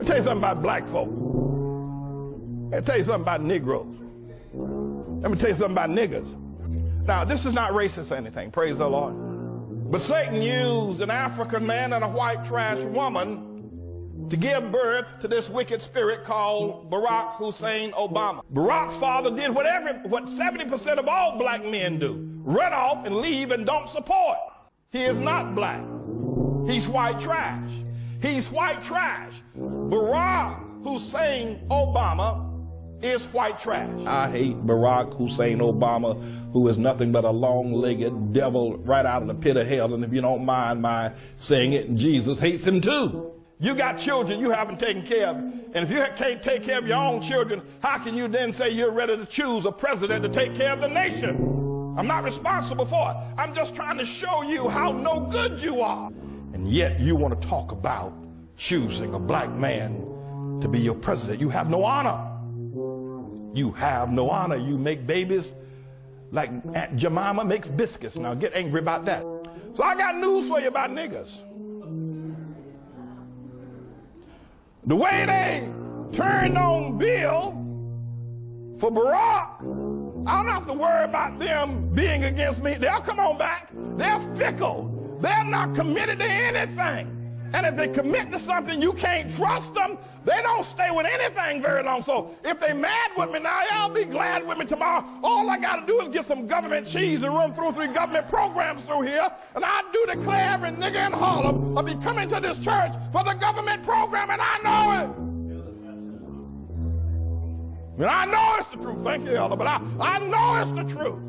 me tell you something about black folk. Let me tell you something about Negroes. Let me tell you something about niggas. Now, this is not racist or anything, praise the Lord. But Satan used an African man and a white trash woman to give birth to this wicked spirit called Barack Hussein Obama. Barack's father did what 70% of all black men do. Run off and leave and don't support. He is not black. He's white trash. He's white trash. Barack Hussein Obama is white trash. I hate Barack Hussein Obama, who is nothing but a long-legged devil right out of the pit of hell. And if you don't mind my saying it, Jesus hates him too. You got children you haven't taken care of. And if you can't take care of your own children, how can you then say you're ready to choose a president to take care of the nation? I'm not responsible for it. I'm just trying to show you how no good you are. And yet you want to talk about choosing a black man to be your president. You have no honor. You have no honor. You make babies like Aunt Jemima makes biscuits. Now get angry about that. So I got news for you about niggas. The way they turned on Bill for Barack, I don't have to worry about them being against me. They'll come on back. They're fickle. They're not committed to anything. And if they commit to something, you can't trust them. They don't stay with anything very long. So if they mad with me now, y'all be glad with me tomorrow. All I got to do is get some government cheese and run through 3 government programs through here. And I do declare every nigga in Harlem will be coming to this church for the government program, and I know it. And I know it's the truth. Thank you, Elder, but I know it's the truth.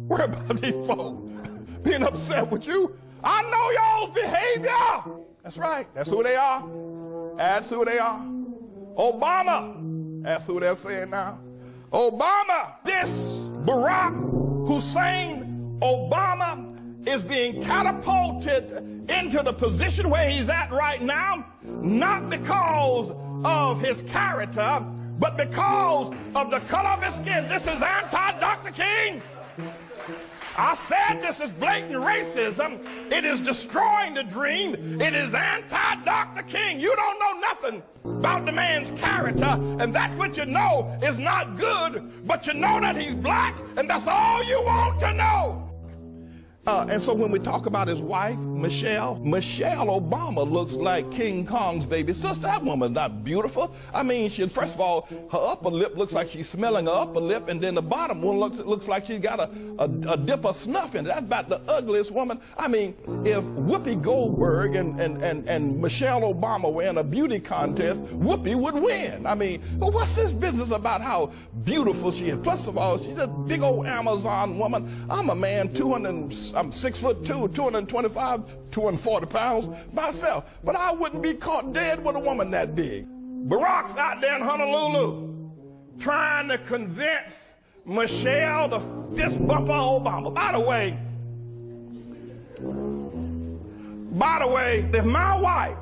Worry about these folks being upset with you. I know y'all's behavior. That's right. That's who they are. That's who they are. Obama. That's who they're saying now. Obama. This Barack Hussein Obama is being catapulted into the position where he's at right now, not because of his character, but because of the color of his skin. This is anti-Dr. King. I said this is blatant racism. It is destroying the dream. It is anti-Dr. King. You don't know nothing about the man's character, and that which you know is not good, but you know that he's black, and that's all you want to know. And so when we talk about his wife, Michelle Obama looks like King Kong's baby sister. That woman's not beautiful. I mean, first of all, her upper lip looks like she's smelling her upper lip, and then the bottom one looks like she's got a dip of snuff in it. That's about the ugliest woman. I mean, if Whoopi Goldberg and Michelle Obama were in a beauty contest, Whoopi would win. I mean, but what's this business about how beautiful she is? Plus of all, she's a big old Amazon woman. I'm a man, I'm 6'2", 225, 240 pounds myself, but I wouldn't be caught dead with a woman that big. Barack's out there in Honolulu trying to convince Michelle to fist bump Obama. By the way, if my wife,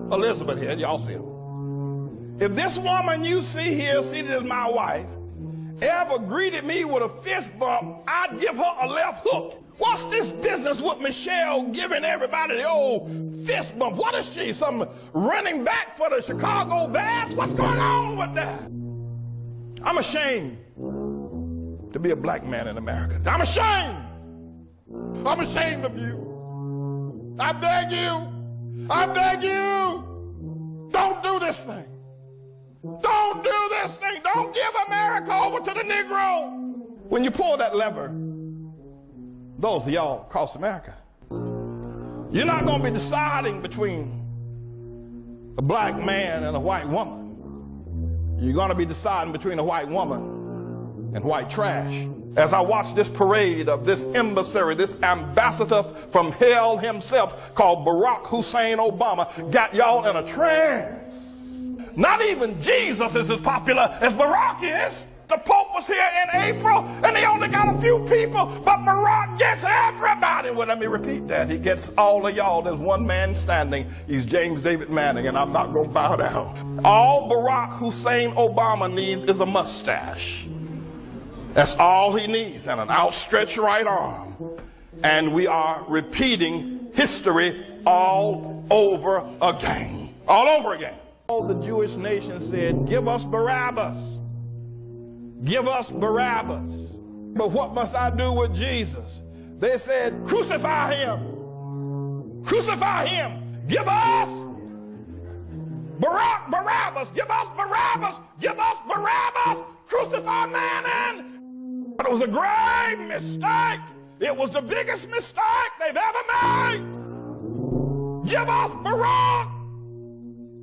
Elizabeth here, y'all see her, if this woman you see here, seated as my wife, ever greeted me with a fist bump, I'd give her a left hook. What's this business with Michelle giving everybody the old fist bump? What is she, some running back for the Chicago Bears? What's going on with that? I'm ashamed to be a black man in America. I'm ashamed. I'm ashamed of you. I beg you, don't do this thing. Don't do this thing. Don't give America over to the Negro. When you pull that lever, those of y'all across America, you're not going to be deciding between a black man and a white woman. You're going to be deciding between a white woman and white trash. As I watch this parade of this emissary, this ambassador from hell himself called Barack Hussein Obama, got y'all in a trance. Not even Jesus is as popular as Barack is. The Pope was here in April, and he only got a few people, but Barack gets everybody. Well, let me repeat that. He gets all of y'all. There's one man standing. He's James David Manning, and I'm not going to bow down. All Barack Hussein Obama needs is a mustache. That's all he needs, and an outstretched right arm. And we are repeating history all over again. All over again. All the Jewish nation said, give us Barabbas. Give us Barabbas. But what must I do with Jesus? They said, crucify him. Crucify him. Give us Barabbas. Give us Barabbas. Give us Barabbas. Crucify man. But it was a great mistake. It was the biggest mistake they've ever made. Give us Barabbas.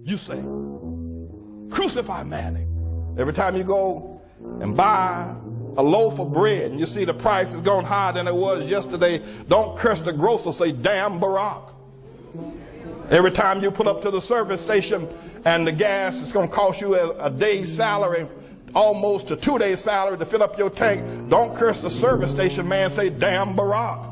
You say, crucify Manning. Every time you go and buy a loaf of bread and you see the price has gone higher than it was yesterday, don't curse the grocer, say, damn Barack. Every time you pull up to the service station and the gas is going to cost you a day's salary, almost a 2 days salary to fill up your tank, don't curse the service station man, say, damn Barack.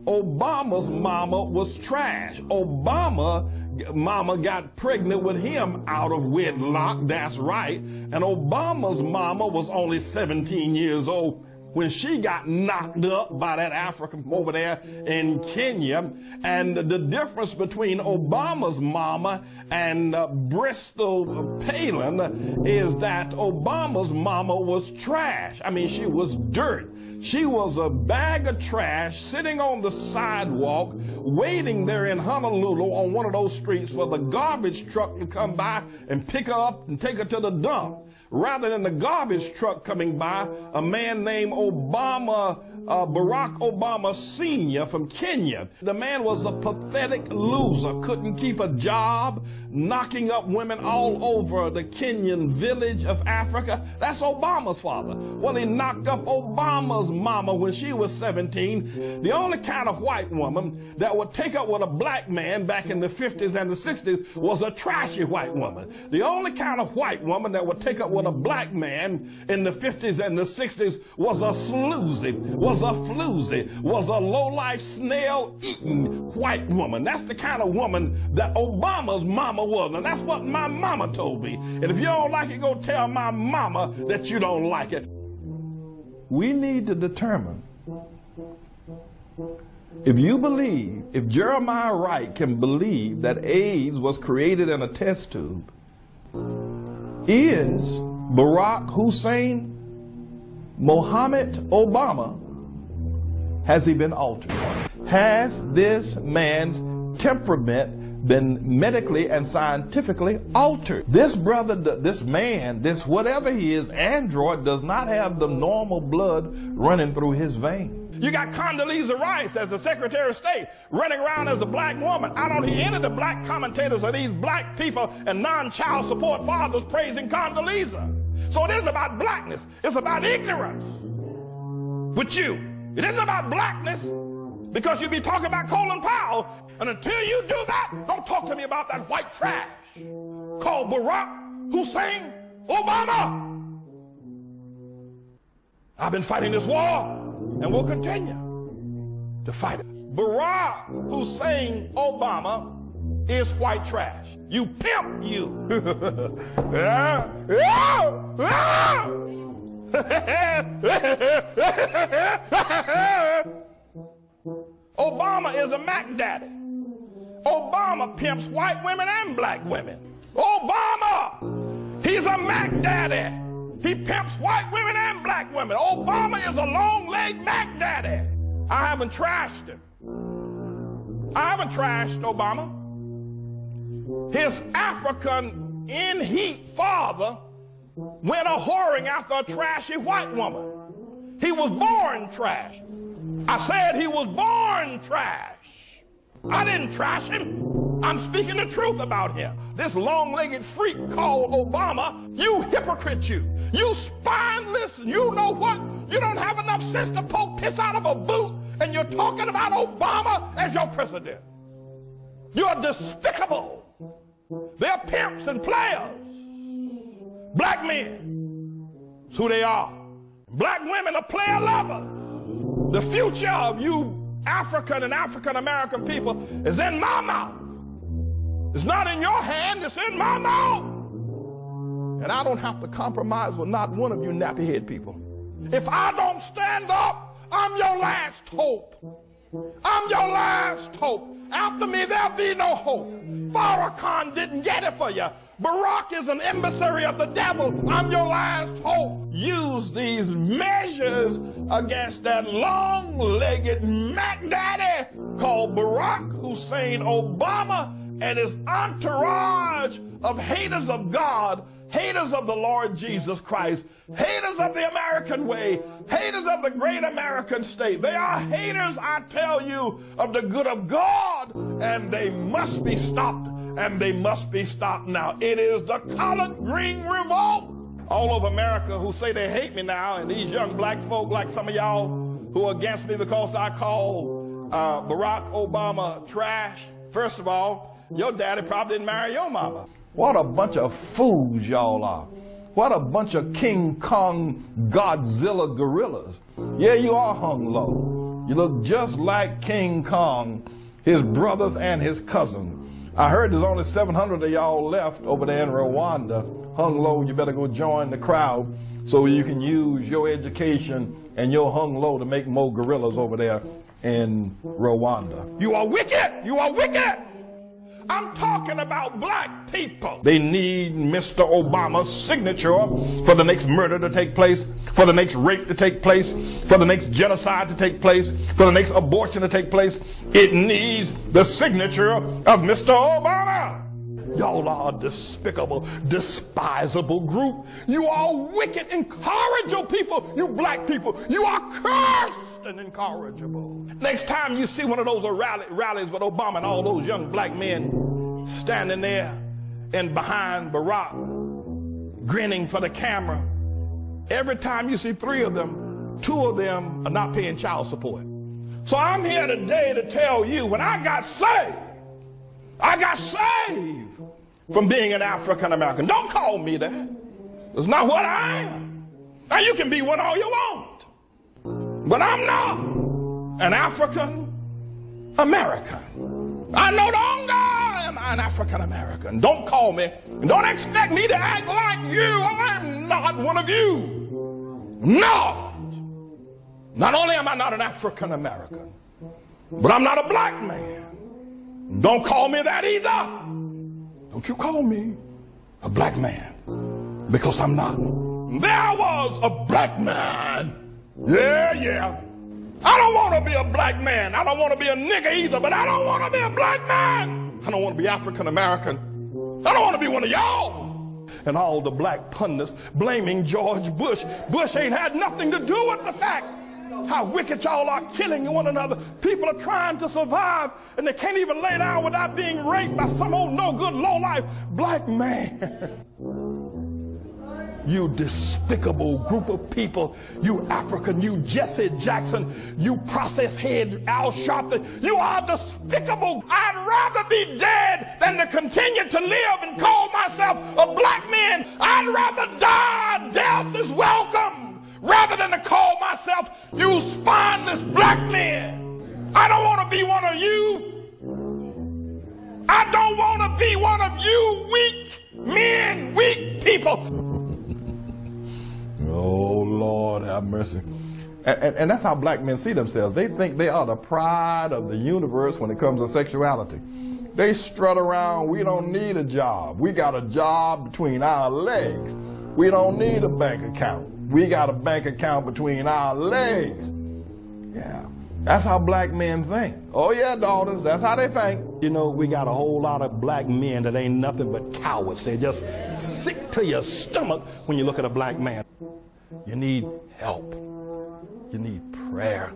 Obama's mama was trash. Obama mama got pregnant with him out of wedlock, that's right. And Obama's mama was only 17 years old when she got knocked up by that African over there in Kenya. And the difference between Obama's mama and Bristol Palin is that Obama's mama was trash. I mean, she was dirt. She was a bag of trash sitting on the sidewalk, waiting there in Honolulu on one of those streets for the garbage truck to come by and pick her up and take her to the dump. Rather than the garbage truck coming by, a man named Barack Obama Sr. from Kenya. The man was a pathetic loser, couldn't keep a job, knocking up women all over the Kenyan village of Africa. That's Obama's father. Well, he knocked up Obama's mama when she was 17. The only kind of white woman that would take up with a black man back in the 50s and the 60s was a trashy white woman. The only kind of white woman that would take up with a black man in the 50s and the 60s was a sloozy, was a floozy, was a low-life snail-eating white woman. That's the kind of woman that Obama's mama was, and that's what my mama told me. And if you don't like it, go tell my mama that you don't like it. We need to determine if you believe, if Jeremiah Wright can believe that AIDS was created in a test tube, is Barack Hussein Mohammed Obama, has he been altered? Has this man's temperament been medically and scientifically altered? This brother, this man, this whatever he is, android, does not have the normal blood running through his veins. You got Condoleezza Rice as the Secretary of State running around as a black woman. I don't hear any of the black commentators or these black people and non-child support fathers praising Condoleezza. So it isn't about blackness. It's about ignorance with you. It isn't about blackness because you be talking about Colin Powell. And until you do that, don't talk to me about that white trash called Barack Hussein Obama. I've been fighting this war and will continue to fight it. Barack Hussein Obama is white trash. You pimp, you. Obama is a Mac Daddy. Obama pimps white women and black women. Obama, he's a Mac Daddy. He pimps white women and black women. Obama is a long-legged Mac Daddy. I haven't trashed him. I haven't trashed Obama. His African in-heat father went a-whoring after a trashy white woman. He was born trash. I said he was born trash. I didn't trash him. I'm speaking the truth about him. This long-legged freak called Obama, you hypocrite you. You spineless, you know what? You don't have enough sense to poke piss out of a boot, and you're talking about Obama as your president. You're despicable. They're pimps and players. Black men, that's who they are. Black women are player lovers. The future of you African and African-American people is in my mouth. It's not in your hand, it's in my mouth. And I don't have to compromise with not one of you nappy-head people. If I don't stand up, I'm your last hope. I'm your last hope. After me, there'll be no hope. Farrakhan didn't get it for you. Barack is an emissary of the devil. I'm your last hope. Use these measures against that long-legged Mac Daddy called Barack Hussein Obama and his entourage of haters of God, haters of the Lord Jesus Christ, haters of the American way, haters of the great American state. They are haters, I tell you, of the good of God, and they must be stopped, and they must be stopped now. It is the collard green revolt all over America who say they hate me now, and these young black folk like some of y'all who are against me because I call Barack Obama trash. First of all, your daddy probably didn't marry your mama. What a bunch of fools y'all are. What a bunch of King Kong Godzilla gorillas. Yeah, you are hung low. You look just like King Kong, his brothers and his cousin. I heard there's only 700 of y'all left over there in Rwanda. Hung low, you better go join the crowd so you can use your education and your hung low to make more gorillas over there in Rwanda. You are wicked! You are wicked! I'm talking about black people. They need Mr. Obama's signature for the next murder to take place, for the next rape to take place, for the next genocide to take place, for the next abortion to take place. It needs the signature of Mr. Obama. Y'all are a despicable, despisable group. You are wicked, incorrigible people. You black people, you are cursed and incorrigible. Next time you see one of those rallies with Obama and all those young black men standing there and behind Barack, grinning for the camera, every time you see 3 of them, 2 of them are not paying child support. So I'm here today to tell you, when I got saved from being an African American. Don't call me that. It's not what I am. Now you can be what all you want, but I'm not an African American. I no longer am an African American. Don't call me, and don't expect me to act like you. I'm not one of you. No. Not only am I not an African American, but I'm not a black man. Don't call me that either. Don't you call me a black man, because I'm not. There was a black man. Yeah. I don't want to be a black man. I don't want to be a nigga either, but I don't want to be a black man. I don't want to be African American. I don't want to be one of y'all. And all the black pundits blaming George Bush. Bush ain't had nothing to do with the fact how wicked y'all are, killing one another. People are trying to survive, and they can't even lay down without being raped by some old no-good, low-life black man. You despicable group of people, you African, you Jesse Jackson, you process head Al Sharpton, you are despicable. I'd rather be dead than to continue to live and call myself a black man. I'd rather die. Death is welcome, rather than to call myself you spineless black men. I don't want to be one of you. I don't want to be one of you weak men, weak people. Oh, Lord, have mercy. And that's how black men see themselves. They think they are the pride of the universe when it comes to sexuality. They strut around, we don't need a job. We got a job between our legs. We don't need a bank account. We got a bank account between our legs. Yeah, that's how black men think. Oh yeah, daughters, that's how they think. You know, we got a whole lot of black men that ain't nothing but cowards. They're just sick to your stomach when you look at a black man. You need help. You need prayer.